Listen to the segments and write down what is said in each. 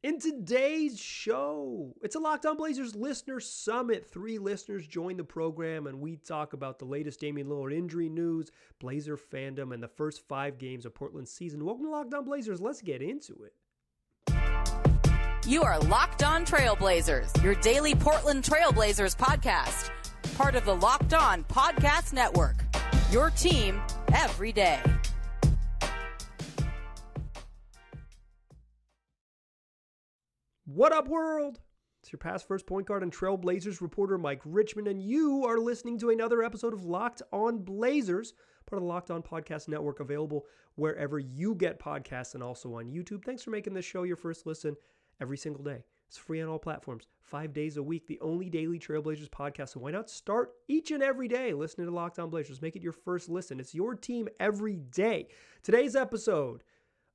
In today's show, it's a Locked On Blazers Listener Summit. 3 listeners join the program, and we talk about the latest Damian Lillard injury news, Blazer fandom, and the first 5 games of Portland's season. Welcome to Locked On Blazers. Let's get into it. You are Locked On Trailblazers, your daily Portland Trailblazers podcast. Part of the Locked On Podcast Network, your team every day. What up, world? It's your past first point guard and Trailblazers reporter Mike Richmond, and you are listening to another episode of Locked On Blazers, part of the Locked On Podcast Network, available wherever you get podcasts and also on YouTube. Thanks for making this show your first listen every single day. It's free on all platforms, 5 days a week, the only daily Trailblazers podcast. So why not start each and every day listening to Locked On Blazers? Make it your first listen. It's your team every day. Today's episode,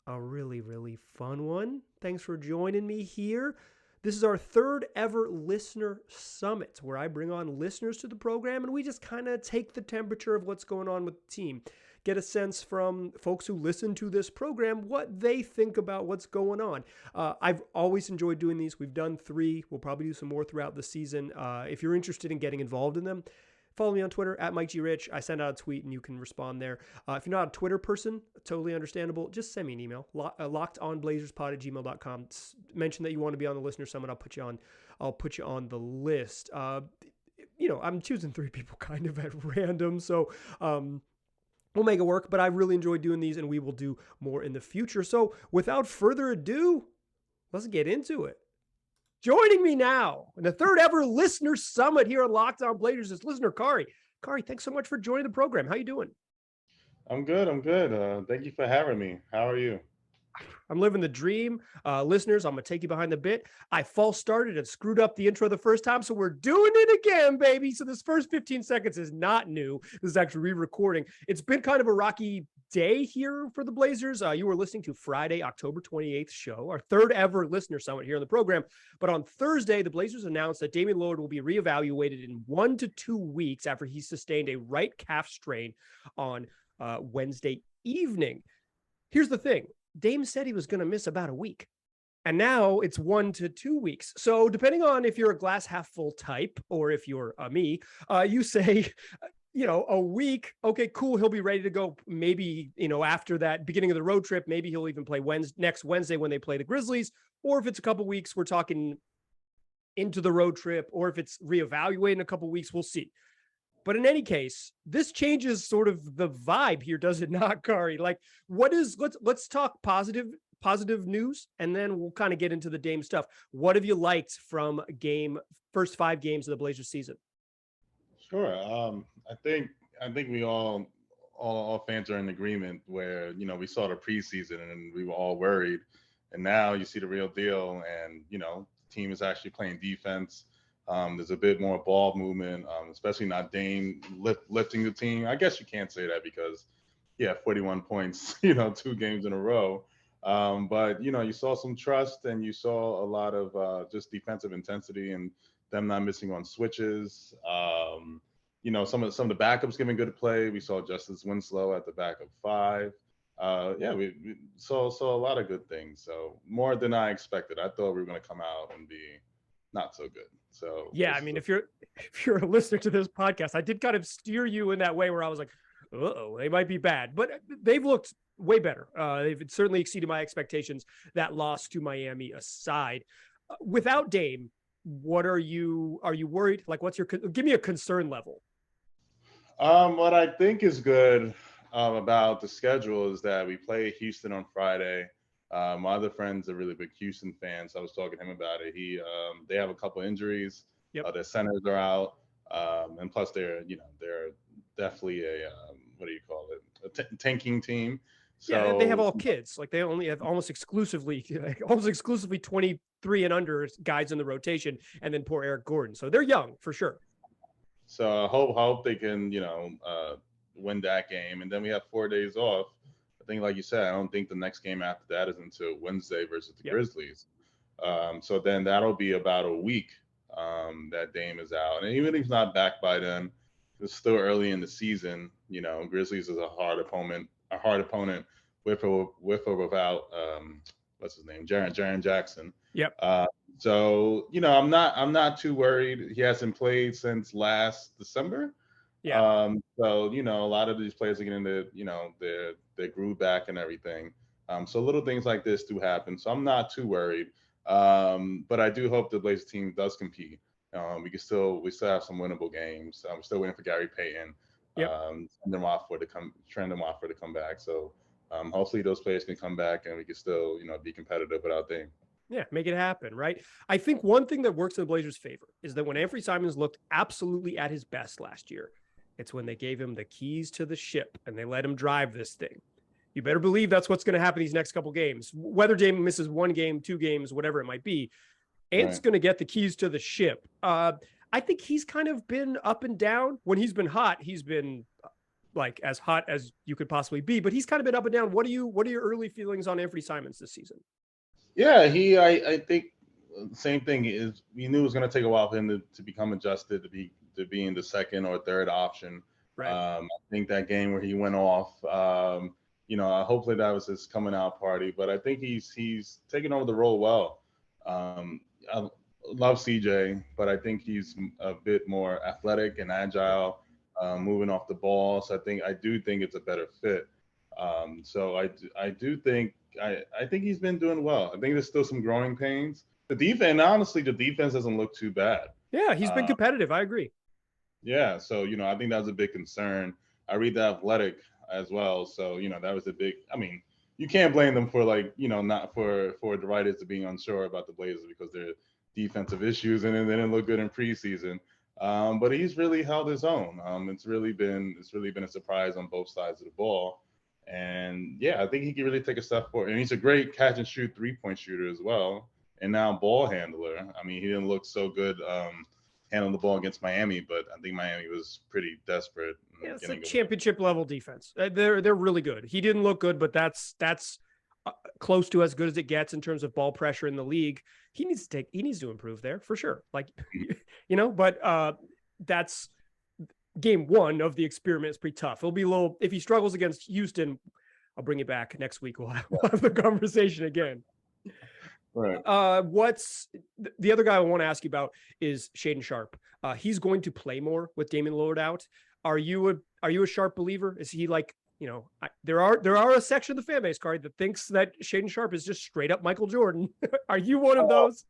a really, really fun one. Thanks for joining me here. This is our third ever listener summit where I bring on listeners to the program and we just kind of take the temperature of what's going on with the team. Get a sense from folks who listen to this program what they think about what's going on. I've always enjoyed doing these. We've done 3. We'll probably do some more throughout the season. If you're interested in getting involved in them, follow me on Twitter, @MikeGRich. I send out a tweet and you can respond there. If you're not a Twitter person, totally understandable. Just send me an email, lockedonblazerspod@gmail.com. Mention that you want to be on the listener summit. I'll put you on the list. I'm choosing 3 people kind of at random. So we'll make it work, but I really enjoy doing these and we will do more in the future. So without further ado, let's get into it. Joining me now in the third ever listener summit here on Locked On Blazers is listener Kari. Kari, thanks so much for joining the program. How you doing? I'm good. Thank you for having me. How are you? I'm living the dream. Listeners, I'm going to take you behind the bit. I false started and screwed up the intro the first time, so we're doing it again, baby. So this first 15 seconds is not new. This is actually re-recording. It's been kind of a rocky day here for the Blazers. You were listening to Friday, October 28th show, our third ever listener summit here on the program. But on Thursday, the Blazers announced that Damian Lillard will be reevaluated in 1 to 2 weeks after he sustained a right calf strain on Wednesday evening. Here's the thing. Dame said he was going to miss about a week, and now it's 1 to 2 weeks. So depending on if you're a glass half full type or if you're me, you say, a week. Okay, cool. He'll be ready to go. Maybe, after that beginning of the road trip, maybe he'll even play next Wednesday when they play the Grizzlies. Or if it's a couple weeks, we're talking into the road trip, or if it's reevaluating in a couple weeks, we'll see. But in any case, this changes sort of the vibe here, does it not, Kari? Like, let's talk positive news, and then we'll kind of get into the Dame stuff. What have you liked from first 5 games of the Blazers season? Sure. I think we all fans are in agreement where, we saw the preseason and we were all worried. And now you see the real deal and, the team is actually playing defense. There's a bit more ball movement, especially not Dame lifting the team. I guess you can't say that because, 41 points, 2 games in a row. But, you saw some trust and you saw a lot of just defensive intensity and them not missing on switches. Some of the backups giving good play. We saw Justice Winslow at the back of 5. We saw a lot of good things. So more than I expected. I thought we were going to come out and be not so good. So yeah, I mean, if you're a listener to this podcast, I did kind of steer you in that way where I was like, they might be bad, but they've looked way better. They've certainly exceeded my expectations. That loss to Miami aside, without Dame, what are you worried? Like, give me a concern level. What I think is good about the schedule is that we play Houston on Friday. My other friend's a really big Houston fan, so I was talking to him about it. They have a couple injuries. Yep. Their centers are out, and plus they're definitely a tanking team. So yeah, they have all kids. Like they only have almost exclusively 23 and under guys in the rotation, and then poor Eric Gordon. So they're young for sure. So I hope they can win that game, and then we have 4 days off. I think, like you said, I don't think the next game after that is until Wednesday versus the Grizzlies. So then that'll be about a week that Dame is out. And even if he's not back by then, it's still early in the season. Grizzlies is a hard opponent with or without what's his name, Jaren Jackson. Yep. So I'm not too worried. He hasn't played since last December. Yeah. So a lot of these players are getting their groove back and everything. So little things like this do happen. So I'm not too worried. But I do hope the Blazers team does compete. We still have some winnable games. We're still waiting for Gary Payton. Yep. Trend them off for to come back. So hopefully those players can come back and we can still be competitive without Dame. Yeah, make it happen, right? I think one thing that works in the Blazers' favor is that when Anthony Simons looked absolutely at his best last year, it's when they gave him the keys to the ship and they let him drive this thing. You better believe that's what's going to happen these next couple games. Whether Dame misses 1 game, 2 games, whatever it might be, Ant's going to get the keys to the ship. I think he's kind of been up and down. When he's been hot, he's been like as hot as you could possibly be, but he's kind of been up and down. What are your early feelings on Anthony Simons this season? Yeah, I think the same thing is we knew it was going to take a while for him to become adjusted to being the second or third option. Right. I think that game where he went off, hopefully that was his coming out party, but I think he's taken over the role well. I love CJ, but I think he's a bit more athletic and agile, moving off the ball. So I do think it's a better fit. So I do think I think he's been doing well. I think there's still some growing pains. The defense doesn't look too bad. Yeah, he's been competitive. I agree. Yeah, so I think that was a big concern. I read The Athletic as well, so that was a big. I mean, you can't blame them for not for the writers to being unsure about the Blazers because their defensive issues and they didn't look good in preseason. But he's really held his own. It's really been a surprise on both sides of the ball. And yeah, I think he can really take a step forward. And he's a great catch and shoot 3-point shooter as well. And now ball handler. I mean, he didn't look so good handling the ball against Miami, but I think Miami was pretty desperate. Yeah, it's like championship level defense. They're really good. He didn't look good, but that's close to as good as it gets in terms of ball pressure in the league. He needs to improve there for sure. Like, but that's game 1 of the experiment is pretty tough. It'll be a little, if he struggles against Houston, I'll bring it back next week. We'll have the conversation again. Right. What's the other guy I want to ask you about is Shaedon Sharpe. He's going to play more with Damian Lillard out. Are you a Sharpe believer? Is he like, there are a section of the fan base, Kari, that thinks that Shaedon Sharpe is just straight up Michael Jordan. Are you one of those?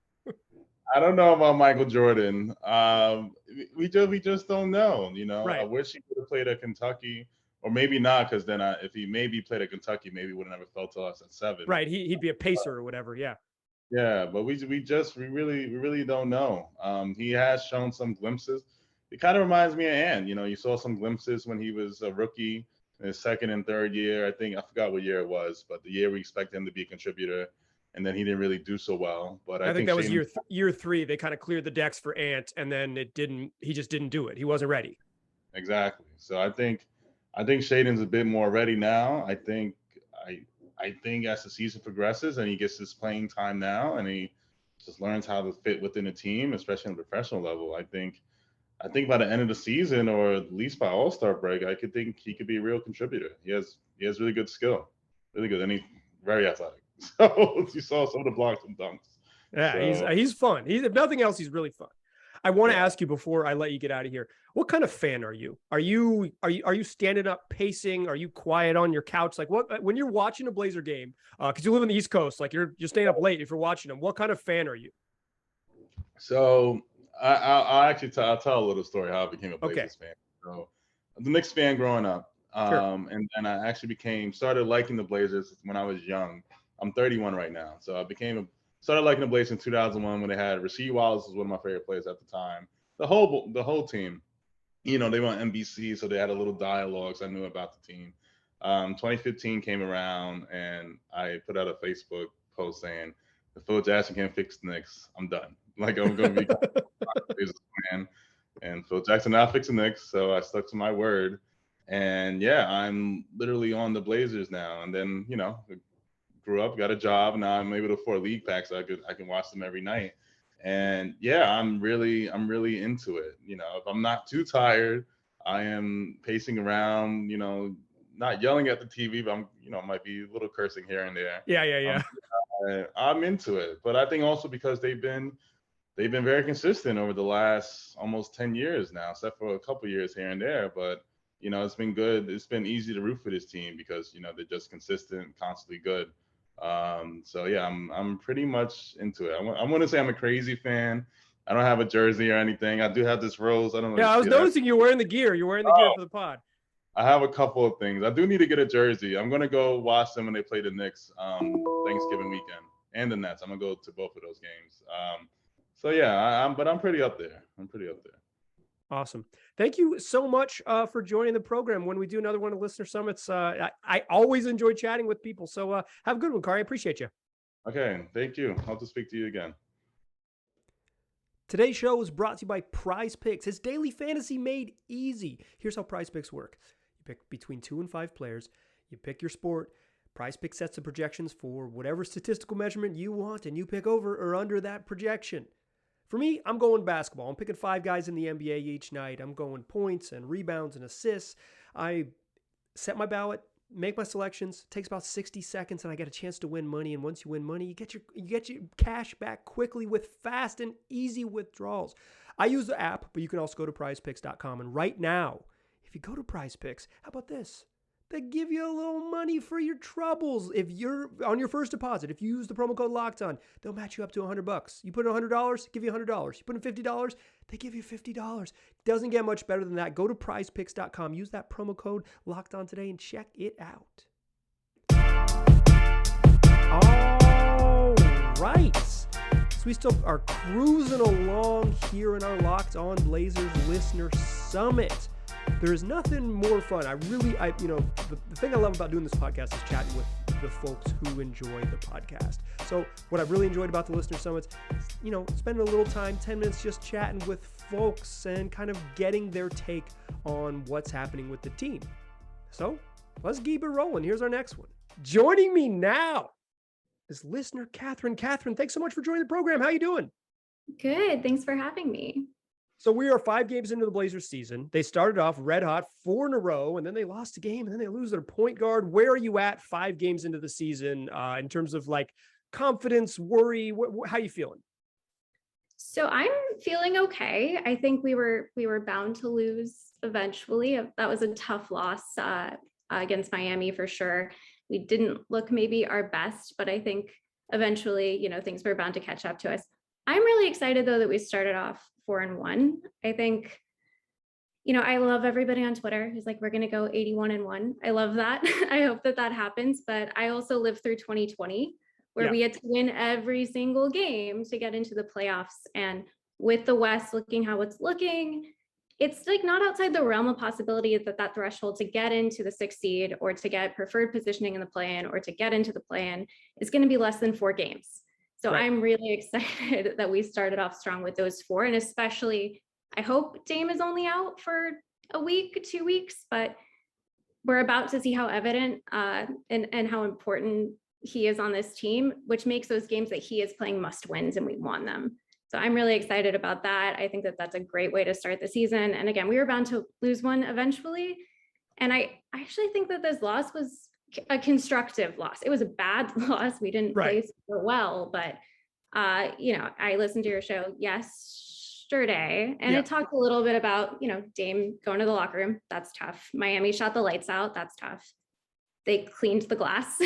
I don't know about Michael Jordan. We just don't know. Right. I wish he could have played at Kentucky, or maybe not, because then if he maybe played at Kentucky, maybe would have never fell to us at 7. Right. He'd be a pacer or whatever. Yeah. Yeah, but we really don't know. He has shown some glimpses. It kind of reminds me of Ant. You saw some glimpses when he was a rookie in his second and third year. I forgot what year it was, but the year we expected him to be a contributor, and then he didn't really do so well. But I think that was year 3. They kind of cleared the decks for Ant, and then he just didn't do it. He wasn't ready. Exactly. So I think Shaedon's a bit more ready now. I think as the season progresses and he gets his playing time now and he just learns how to fit within a team, especially on the professional level, I think by the end of the season, or at least by All-Star break, I could think he could be a real contributor. He has really good skill, really good, and he's very athletic. So you saw some of the blocks and dunks. Yeah, so, he's fun. If nothing else, he's really fun. I want to ask you before I let you get out of here, what kind of fan are you? Are you standing up, pacing? Are you quiet on your couch? Like when you're watching a Blazer game, because you live on the East Coast, like you're staying up late if you're watching them. What kind of fan are you? So I'll tell a little story how I became a Blazers fan. So I was a Knicks fan growing up, and then I actually started liking the Blazers when I was young. I'm 31 right now, so I started liking the Blazers in 2001 when they had Rasheed Wallace was one of my favorite players at the time. The whole team, they were on NBC, so they had a little dialogue, so I knew about the team. 2015 came around, and I put out a Facebook post saying, if Phil Jackson can't fix the Knicks, I'm done. Like, I'm going to be a Blazers fan. And Phil Jackson now fixed the Knicks, so I stuck to my word. And, yeah, I'm literally on the Blazers now. And then, grew up, got a job. Now I'm able to afford league packs, so I can watch them every night. And yeah, I'm really into it. If I'm not too tired, I am pacing around, not yelling at the TV, but I'm, might be a little cursing here and there. Yeah. I'm into it. But I think also because they've been very consistent over the last almost 10 years now, except for a couple years here and there. But, it's been good. It's been easy to root for this team because, they're just consistent, constantly good. So yeah, I'm pretty much into it. I want to say I'm a crazy fan. I don't have a jersey or anything. I do have this rose. I don't know. Yeah, I was noticing you're wearing the gear. You're wearing the gear for the pod. I have a couple of things. I do need to get a jersey. I'm gonna go watch them when they play the Knicks Thanksgiving weekend and the Nets. I'm gonna go to both of those games. So yeah, I'm pretty up there. Awesome. Thank you so much for joining the program. When we do another one of Listener Summits, I always enjoy chatting with people. So have a good one, Kari. I appreciate you. Okay, thank you. Hope to speak to you again. Today's show was brought to you by Prize Picks. It's daily fantasy made easy. Here's how Prize Picks work. You pick between 2 and 5 players. You pick your sport. Prize Picks sets the projections for whatever statistical measurement you want, and you pick over or under that projection. For me, I'm going basketball. I'm picking 5 guys in the NBA each night. I'm going points and rebounds and assists. I set my ballot, make my selections. It takes about 60 seconds, and I get a chance to win money. And once you win money, you get your cash back quickly with fast and easy withdrawals. I use the app, but you can also go to prizepicks.com. And right now, if you go to Prize Picks, how about this? They give you a little money for your troubles. If you're on your first deposit, if you use the promo code Locked On, they'll match you up to $100. You put in $100, give you $100. You put in $50, they give you $50. Doesn't get much better than that. Go to prizepicks.com, use that promo code Locked On today, and check it out. All right. So we still are cruising along here in our Locked On Blazers Listener Summit. There is nothing more fun. The thing I love about doing this podcast is chatting with the folks who enjoy the podcast. So what I've really enjoyed about the Listener Summits is, spending a little time, 10 minutes just chatting with folks and kind of getting their take on what's happening with the team. So let's keep it rolling. Here's our next one. Joining me now is listener Catherine. Catherine, thanks so much for joining the program. How you doing? Good. Thanks for having me. So we are 5 games into the Blazers season. They started off red hot, 4 in a row, and then they lost a game, and then they lose their point guard. Where are you at 5 games into the season in terms of confidence, worry? How you feeling? So I'm feeling okay. I think we were bound to lose eventually. That was a tough loss against Miami for sure. We didn't look maybe our best, but I think eventually, things were bound to catch up to us. I'm really excited though that we started off 4-1. I think, I love everybody on Twitter who's like, we're going to go 81-1. I love that. I hope that happens. But I also lived through 2020 where we had to win every single game to get into the playoffs. And with the West looking how it's looking, it's not outside the realm of possibility that threshold to get into the 6th seed or to get preferred positioning in the play-in or to get into the play-in is going to be less than 4 games. So right. I'm really excited that we started off strong with those 4. And especially, I hope Dame is only out for a week, 2 weeks, but we're about to see how evident and how important he is on this team, which makes those games that he is playing must wins and we won them. So I'm really excited about that. I think that that's a great way to start the season. And again, we were bound to lose one eventually. And I actually think that this loss was a constructive loss. It was a bad loss. We didn't play super well, but I listened to your show yesterday and it talked a little bit about, Dame going to the locker room. That's tough. Miami shot the lights out. That's tough. They cleaned the glass.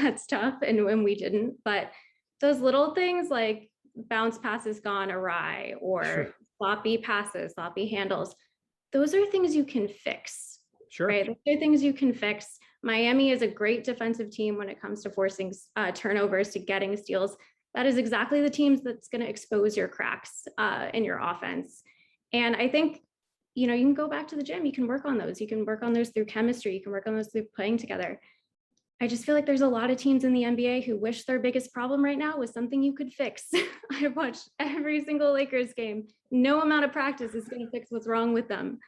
That's tough. And when we didn't, but those little things like bounce passes gone awry or sloppy passes, sloppy handles, those are things you can fix. Sure. Right. Those are things you can fix. Miami is a great defensive team when it comes to forcing turnovers, to getting steals. That is exactly the teams that's going to expose your cracks in your offense. And I think, you can go back to the gym. You can work on those. You can work on those through chemistry. You can work on those through playing together. I just feel like there's a lot of teams in the NBA who wish their biggest problem right now was something you could fix. I've watched every single Lakers game. No amount of practice is going to fix what's wrong with them.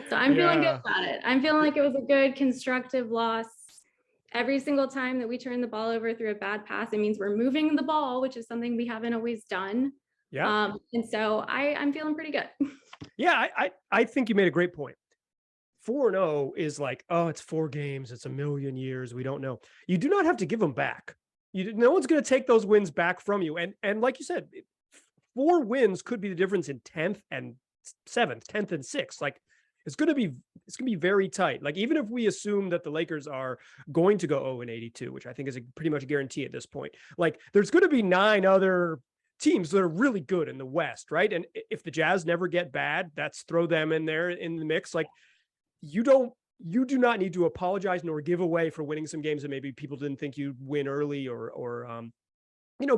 So I'm feeling good about it. I'm feeling like it was a good, constructive loss. Every single time that we turn the ball over through a bad pass, it means we're moving the ball, which is something we haven't always done. Yeah. And so I'm feeling pretty good. Yeah, I think you made a great point. 4-0 is it's 4 games. It's a million years. We don't know. You do not have to give them back. No one's going to take those wins back from you. And like you said, 4 wins could be the difference in 10th and 7th, 10th and 6th. Like it's going to be very tight. Like even if we assume that the Lakers are going to go 0-82, which I think is pretty much a guarantee at this point, like there's going to be 9 other teams that are really good in the West, right? And if the Jazz never get bad, that's throw them in there in the mix. Like you do not need to apologize nor give away for winning some games that maybe people didn't think you'd win early or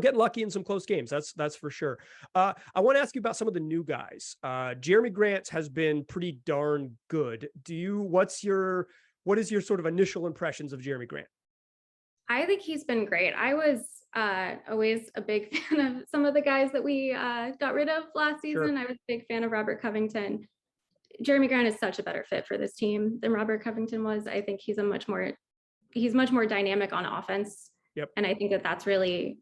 get lucky in some close games. That's for sure. I want to ask you about some of the new guys. Jerami Grant has been pretty darn good. What is your sort of initial impressions of Jerami Grant? I think he's been great. I was always a big fan of some of the guys that we got rid of last season. Sure. I was a big fan of Robert Covington. Jerami Grant is such a better fit for this team than Robert Covington was. I think he's much more dynamic on offense. Yep. And I think that's really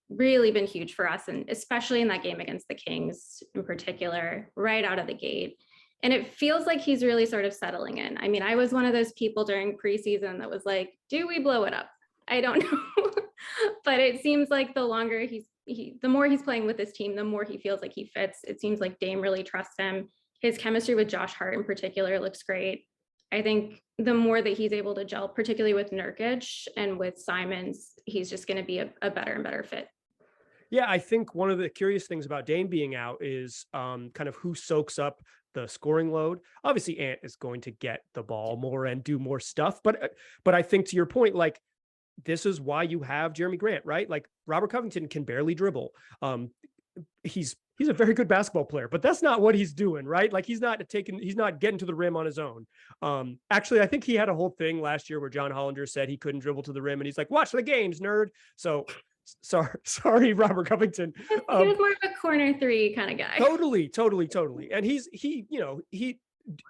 been huge for us, and especially in that game against the Kings in particular, right out of the gate. And it feels like he's really sort of settling in. I mean, I was one of those people during preseason that was like, do we blow it up? I don't know. But it seems like the longer the more he's playing with this team, the more he feels like he fits. It seems like Dame really trusts him. His chemistry with Josh Hart in particular looks great. I think the more that he's able to gel, particularly with Nurkic and with Simons, he's just going to be a better and better fit. Yeah, I think one of the curious things about Dame being out is kind of who soaks up the scoring load. Obviously, Ant is going to get the ball more and do more stuff. But I think to your point, like, this is why you have Jerami Grant, right? Like Robert Covington can barely dribble. He's a very good basketball player, but that's not what he's doing, right? Like he's not getting to the rim on his own. Actually, I think he had a whole thing last year where John Hollinger said he couldn't dribble to the rim, and he's like, watch the games, nerd. So sorry, Robert Covington. He was more of a corner 3 kind of guy. Totally. And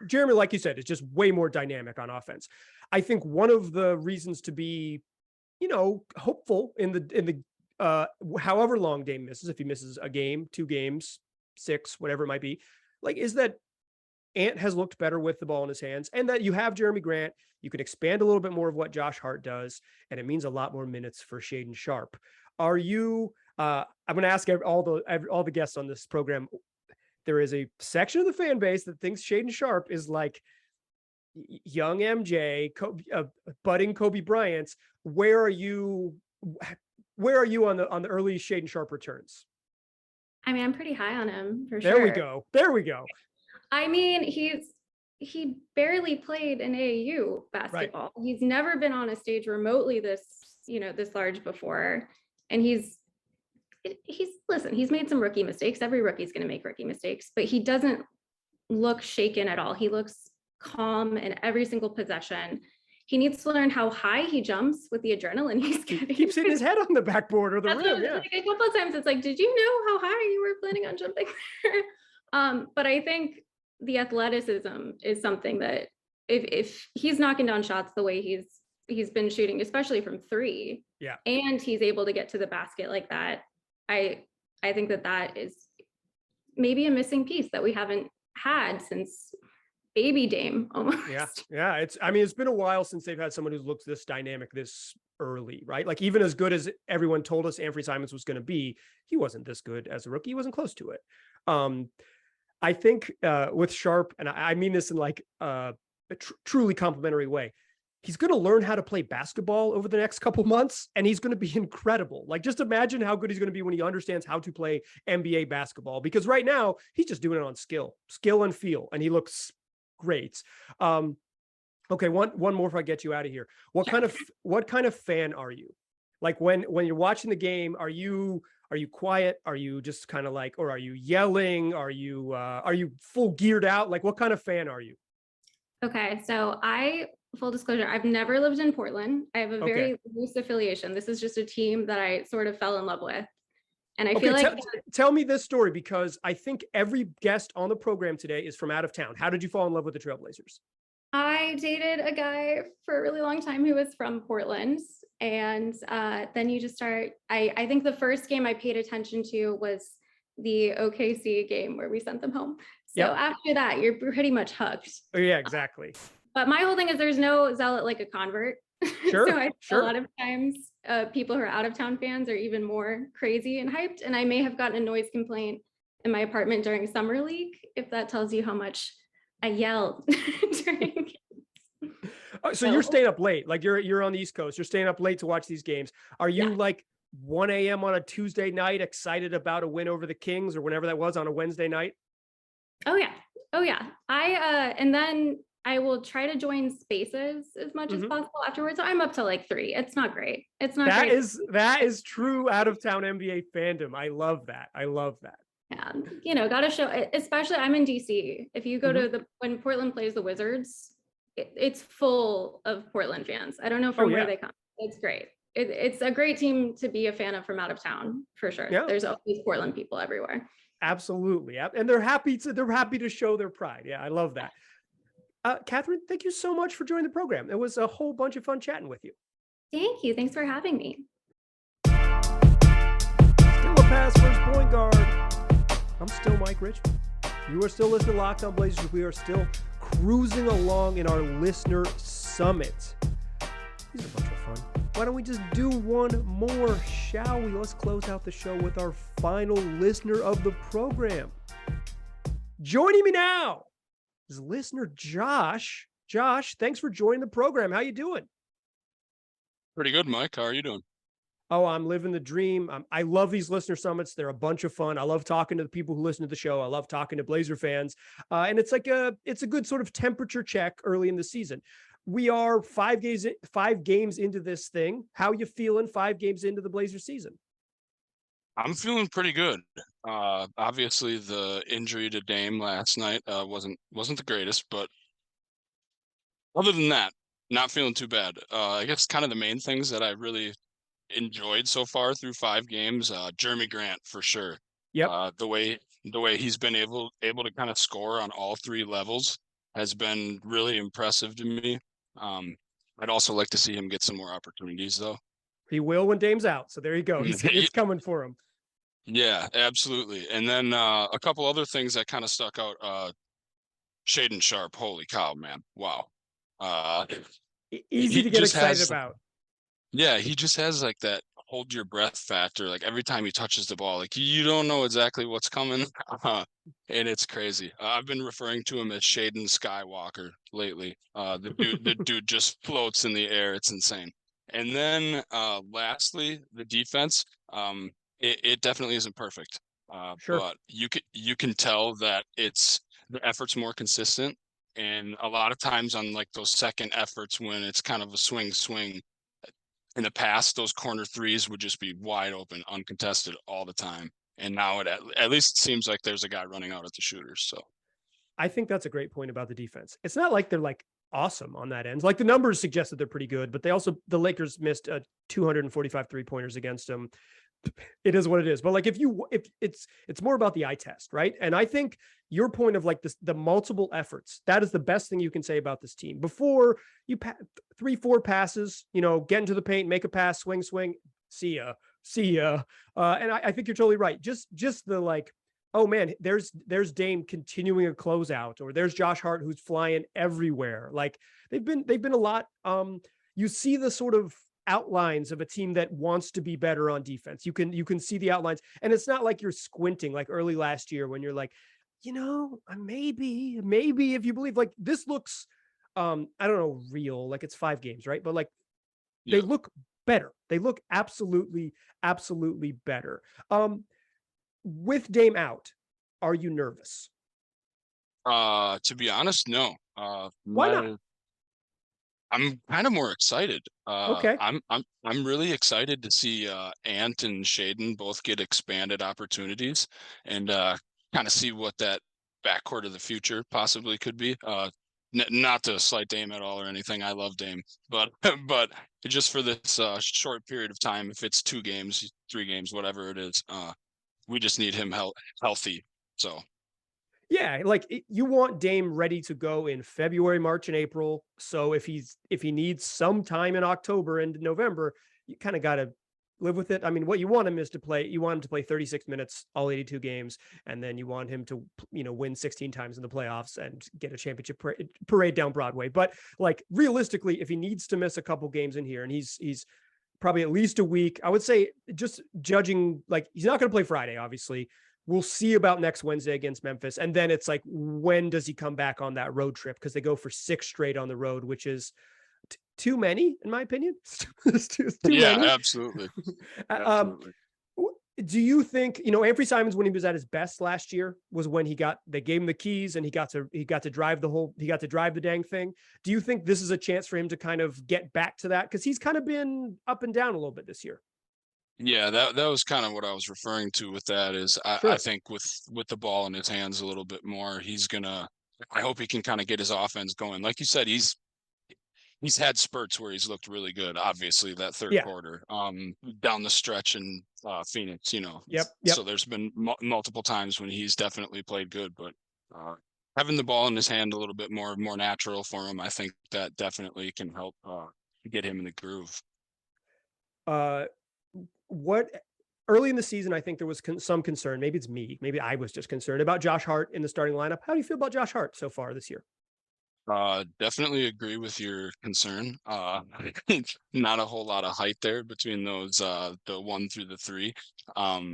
Jerami, like you said, is just way more dynamic on offense. I think one of the reasons to be, hopeful in the however long Dame misses, if he misses a game, 2 games, 6, whatever it might be, like, is that Ant has looked better with the ball in his hands, and that you have Jerami Grant. You can expand a little bit more of what Josh Hart does, and it means a lot more minutes for Shaedon Sharpe. Are you, I'm going to ask all the guests on this program. There is a section of the fan base that thinks Shaedon Sharpe is like young MJ, budding Kobe Bryant. Where are you on the early Shaedon Sharpe returns? I mean, I'm pretty high on him for sure. There we go. I mean, he barely played in AAU basketball. Right. He's never been on a stage remotely this large before. And he's made some rookie mistakes. Every rookie's going to make rookie mistakes, but he doesn't look shaken at all. He looks calm in every single possession. He needs to learn how high he jumps with the adrenaline he's getting. He keeps hitting his head on the backboard or the rim. Yeah. Like a couple of times it's like, did you know how high you were planning on jumping there? But I think the athleticism is something that if he's knocking down shots the way he's been shooting, especially from 3, yeah, and he's able to get to the basket like that, I think that is maybe a missing piece that we haven't had since baby Dame almost. Yeah. It's been a while since they've had someone who looks this dynamic this early, right? Like even as good as everyone told us Anthony Simons was going to be, he wasn't this good as a rookie. He wasn't close to it. I think with Sharpe, and I mean this in like a truly complimentary way, he's going to learn how to play basketball over the next couple months, and he's going to be incredible. Like, just imagine how good he's going to be when he understands how to play NBA basketball, because right now he's just doing it on skill and feel, and he looks great. Okay. One more before I get you out of here. What kind of fan are you? Like when you're watching the game, are you quiet? Are you just kind of like, or are you yelling? Are you full geared out? Like, what kind of fan are you? Okay. So full disclosure, I've never lived in Portland. I have a very loose affiliation. This is just a team that I sort of fell in love with. And I feel like... Tell me this story, because I think every guest on the program today is from out of town. How did you fall in love with the Trailblazers? I dated a guy for a really long time who was from Portland. And then you just start... I think the first game I paid attention to was the OKC game where we sent them home. So after that, you're pretty much hooked. Oh, yeah, exactly. But my whole thing is there's no zealot like a convert. Sure, so a lot of times people who are out of town fans are even more crazy and hyped. And I may have gotten a noise complaint in my apartment during summer league, if that tells you how much I yelled during. So you're staying up late, like you're on the East Coast. You're staying up late to watch these games. Are you like 1 a.m. on a Tuesday night, excited about a win over the Kings or whenever that was on a Wednesday night? Oh yeah. And then I will try to join spaces as much as possible afterwards. So I'm up to like 3. It's not great. It's not that great. That is true out of town NBA fandom. I love that. Yeah, got to show, especially I'm in DC. If you go to when Portland plays the Wizards, it's full of Portland fans. I don't know from where they come. It's great. It's a great team to be a fan of from out of town, for sure. Yeah. There's always Portland people everywhere. Absolutely. And they're happy to show their pride. Yeah, I love that. Catherine, thank you so much for joining the program. It was a whole bunch of fun chatting with you. Thank you. Thanks for having me. Still a pass first point guard. I'm still Mike Richmond. You are still listening to Locked On Blazers. We are still cruising along in our listener summit. These are a bunch of fun. Why don't we just do one more, shall we? Let's close out the show with our final listener of the program. Joining me now is listener Josh. Josh, thanks for joining the program. How you doing? Pretty good, Mike. How are you doing? Oh, I'm living the dream. I love these listener summits. They're a bunch of fun. I love talking to the people who listen to the show. I love talking to Blazer fans. And it's a good sort of temperature check early in the season. We are 5 games into this thing. How you feeling 5 games into the Blazer season? I'm feeling pretty good. Obviously the injury to Dame last night wasn't the greatest, but other than that, not feeling too bad. I guess kind of the main things that I really enjoyed so far through 5 games, Jerami Grant for sure. Yep. The way he's been able to kind of score on all 3 levels has been really impressive to me. I'd also like to see him get some more opportunities though. He will when Dame's out. So there you go. It's coming for him. Yeah, absolutely. And then a couple other things that kind of stuck out. Shaedon Sharpe, holy cow, man. Wow. Easy to get excited about. Yeah, he just has like that hold your breath factor. Like every time he touches the ball, like you don't know exactly what's coming. And it's crazy. I've been referring to him as Shaedon Skywalker lately. The dude just floats in the air. It's insane. And then lastly, the defense. It definitely isn't perfect. Sure. But you can tell that the effort's more consistent. And a lot of times on like those second efforts when it's kind of a swing, in the past, those corner threes would just be wide open, uncontested all the time. And now it at least seems like there's a guy running out at the shooters. So I think that's a great point about the defense. It's not like they're like awesome on that end. Like the numbers suggest that they're pretty good, but the Lakers missed 245 3-pointers against them. It is what it is. But like if it's more about the eye test, right? And I think your point of like the multiple efforts, that is the best thing you can say about this team. Before you 3-4 passes, get into the paint, make a pass, swing, see ya. And I think you're totally right. Just the like, oh man, there's Dame continuing a closeout, or there's Josh Hart who's flying everywhere. Like they've been a lot. You see the sort of outlines of a team that wants to be better on defense. You can see the outlines, and it's not like you're squinting like early last year when you're like, maybe if you believe like this looks, I don't know, real, like it's 5 games, right? But like they look better. They look absolutely better. With Dame out, are you nervous? To be honest, no. Why not? I'm kind of more excited. Okay. I'm really excited to see Ant and Shaedon both get expanded opportunities and kind of see what that backcourt of the future possibly could be. Not to slight Dame at all or anything. I love Dame, but just for this short period of time, if it's 2 games, 3 games, whatever it is, we just need him healthy. So. Yeah, like you want Dame ready to go in February, March, and April. So if he needs some time in October and November, you kind of got to live with it. I mean, what you want him is you want him to play 36 minutes, all 82 games, and then you want him to, win 16 times in the playoffs and get a championship parade down Broadway. But like realistically, if he needs to miss a couple games in here and he's probably at least a week. I would say, just judging, like, he's not going to play Friday, obviously. We'll see about next Wednesday against Memphis. And then it's like, when does he come back on that road trip? Because they go for 6 straight on the road, which is too many, in my opinion. It's too many. Absolutely. Absolutely. Do you think, Anthony Simons, when he was at his best last year, was when they gave him the keys and he got to drive the dang thing. Do you think this is a chance for him to kind of get back to that? Because he's kind of been up and down a little bit this year. Yeah, that was kind of what I was referring to with that is I think with the ball in his hands a little bit more, I hope he can kind of get his offense going. Like you said, he's had spurts where he's looked really good. Obviously that third quarter, down the stretch in Phoenix, Yep. So there's been multiple times when he's definitely played good, but having the ball in his hand a little bit more natural for him, I think that definitely can help get him in the groove. What early in the season, I think there was some concern. Maybe it's me. Maybe I was just concerned about Josh Hart in the starting lineup. How do you feel about Josh Hart so far this year? Definitely agree with your concern. Not a whole lot of height there between those the 1 through the 3.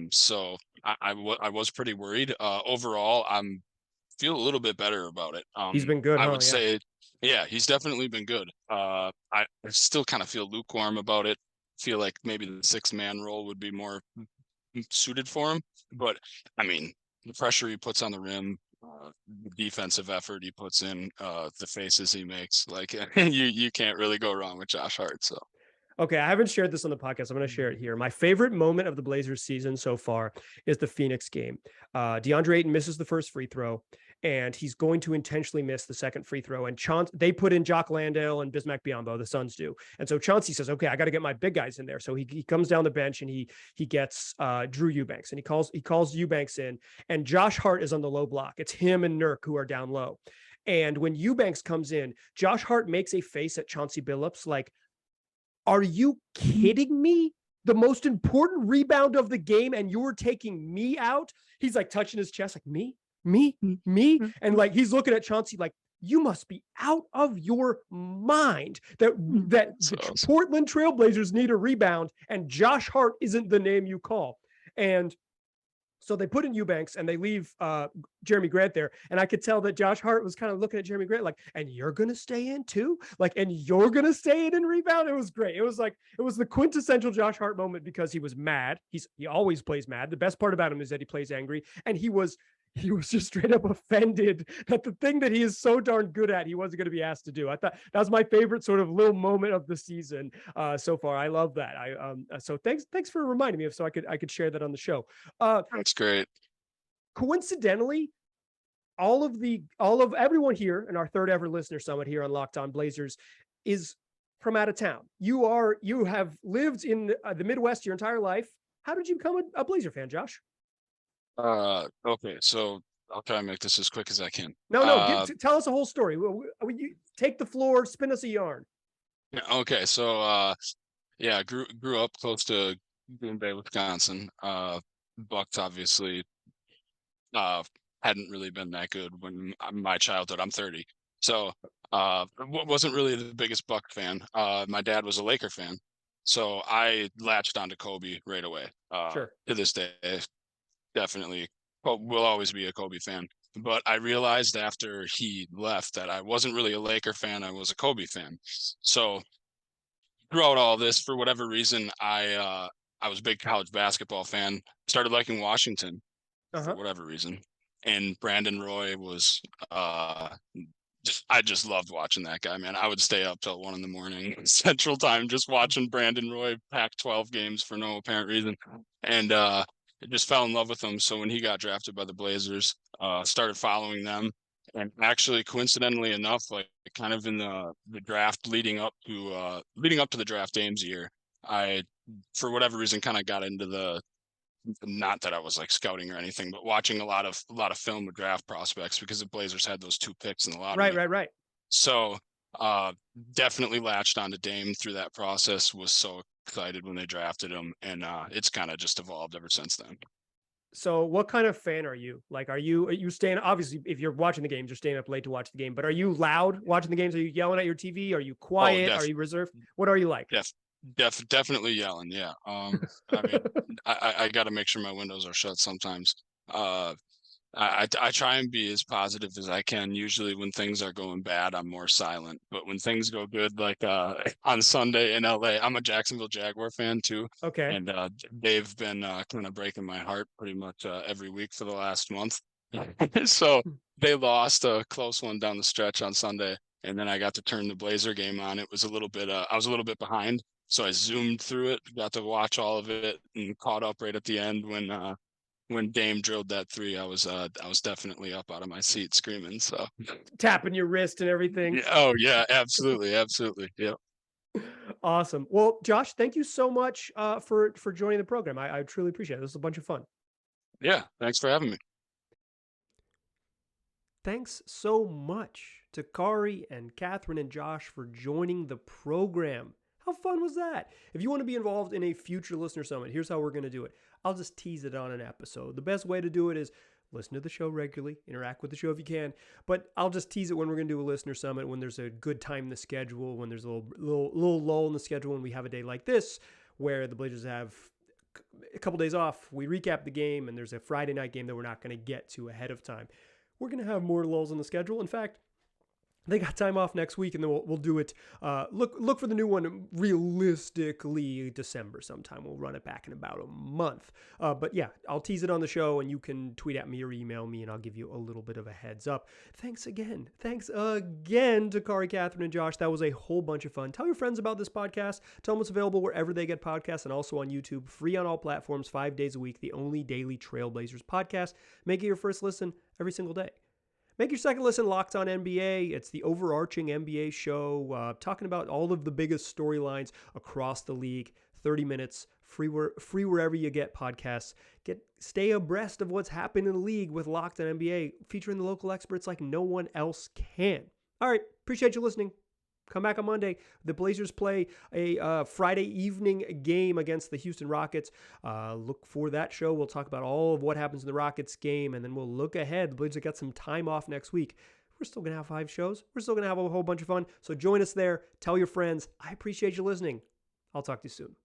So I was pretty worried. Overall, I'm feel a little bit better about it. He's been good. I would say, he's definitely been good. I still kind of feel lukewarm about it. Feel like maybe the 6-man role would be more suited for him, but I mean, the pressure he puts on the rim, the defensive effort he puts in, the faces he makes, like you can't really go wrong with Josh Hart. So okay, I haven't shared this on the podcast. I'm going to share it here. My favorite moment of the Blazers season so far is the Phoenix game. DeAndre Ayton misses the first free throw, and he's going to intentionally miss the second free throw. And they put in Jock Landale and Bismack Biyombo, the Suns do. And so Chauncey says, okay, I got to get my big guys in there. So he comes down the bench and he gets Drew Eubanks, and he calls Eubanks in, and Josh Hart is on the low block. It's him and Nurk who are down low. And when Eubanks comes in, Josh Hart makes a face at Chauncey Billups like, are you kidding me? The most important rebound of the game, and you're taking me out? He's like touching his chest, like, me. And like, he's looking at Chauncey like, you must be out of your mind that the Portland Trailblazers need a rebound, and Josh Hart isn't the name you call. And so they put in Eubanks and they leave Jerami Grant there. And I could tell that Josh Hart was kind of looking at Jerami Grant like, and you're going to stay in too? Like, and you're going to stay in and rebound? It was great. It was the quintessential Josh Hart moment because he was mad. He always plays mad. The best part about him is that he plays angry. And he was just straight up offended that the thing that he is so darn good at, he wasn't going to be asked to do. I thought that was my favorite sort of little moment of the season so far. I love that. So thanks for reminding me of, so I could share that on the show. That's great. Coincidentally, all of everyone here in our third ever listener summit here on Locked On Blazers is from out of town. You have lived in the Midwest your entire life. How did you become a Blazer fan, Josh? Okay, so I'll try and make this as quick as I can. No, tell us a whole story. You take the floor, spin us a yarn. Okay, so grew up close to Green Bay, Wisconsin. Bucks obviously hadn't really been that good when my childhood. I'm 30, so wasn't really the biggest Buck fan. My dad was a Laker fan, so I latched onto Kobe right away. Sure. To this day, definitely will always be a Kobe fan. But I realized after he left that I wasn't really a Laker fan. I was a Kobe fan. So throughout all this, for whatever reason, I was a big college basketball fan. Started liking Washington for whatever reason. And Brandon Roy was I just loved watching that guy, man. I would stay up till 1 a.m. Central Time just watching Brandon Roy Pac-12 games for no apparent reason. And just fell in love with him. So when he got drafted by the Blazers, started following them. And actually, coincidentally enough, like kind of in the draft leading up to the draft Ames year, I, for whatever reason, kind of got into not that I was like scouting or anything, but watching a lot of film with draft prospects because the Blazers had those 2 picks in the lottery. Right. So definitely latched onto Dame through that process. Was so excited when they drafted him, and it's kind of just evolved ever since then. So what kind of fan are you? Like, are you staying, obviously if you're watching the games, you're staying up late to watch the game, but are you loud watching the games? Are you yelling at your TV? Are you quiet? Are you reserved? What are you like? Definitely yelling. Yeah. I mean, I got to make sure my windows are shut sometimes. I try and be as positive as I can. Usually when things are going bad, I'm more silent. But when things go good, like on Sunday in LA, I'm a Jacksonville Jaguar fan too. Okay. And they've been kind of breaking my heart pretty much every week for the last month. So they lost a close one down the stretch on Sunday. And then I got to turn the Blazer game on. It was a little bit, I was a little bit behind. So I zoomed through it, got to watch all of it and caught up right at the end when Dame drilled that three. I was definitely up out of my seat screaming. So Tapping your wrist and everything. yeah, oh yeah, absolutely. Yeah. Awesome. Well, Josh, thank you so much for joining the program. I truly appreciate it. This was a bunch of fun. Yeah. Thanks for having me. Thanks so much to Kari and Catherine and Josh for joining the program. How fun was that? If you want to be involved in a future listener summit, here's how we're going to do it. I'll just tease it on an episode. The best way to do it is listen to the show regularly, interact with the show if you can, but I'll just tease it when we're going to do a listener summit, when there's a good time in the schedule, when there's a little lull in the schedule, and we have a day like this where the Blazers have a couple days off. We recap the game, and there's a Friday night game that we're not going to get to ahead of time. We're going to have more lulls in the schedule. In fact, they got time off next week, and then we'll do it. Look for the new one realistically December sometime. We'll run it back in about a month. But yeah, I'll tease it on the show, and you can tweet at me or email me, and I'll give you a little bit of a heads up. Thanks again to Kari, Catherine, and Josh. That was a whole bunch of fun. Tell your friends about this podcast. Tell them it's available wherever they get podcasts and also on YouTube. Free on all platforms, 5 days a week. The only daily Trailblazers podcast. Make it your first listen every single day. Make your second listen Locked On NBA. It's the overarching NBA show, talking about all of the biggest storylines across the league. 30 minutes, free wherever you get podcasts. Stay abreast of what's happening in the league with Locked On NBA, featuring the local experts like no one else can. All right, appreciate you listening. Come back on Monday. The Blazers play a Friday evening game against the Houston Rockets. Look for that show. We'll talk about all of what happens in the Rockets game, and then we'll look ahead. The Blazers got some time off next week. We're still going to have 5 shows. We're still going to have a whole bunch of fun. So join us there. Tell your friends. I appreciate you listening. I'll talk to you soon.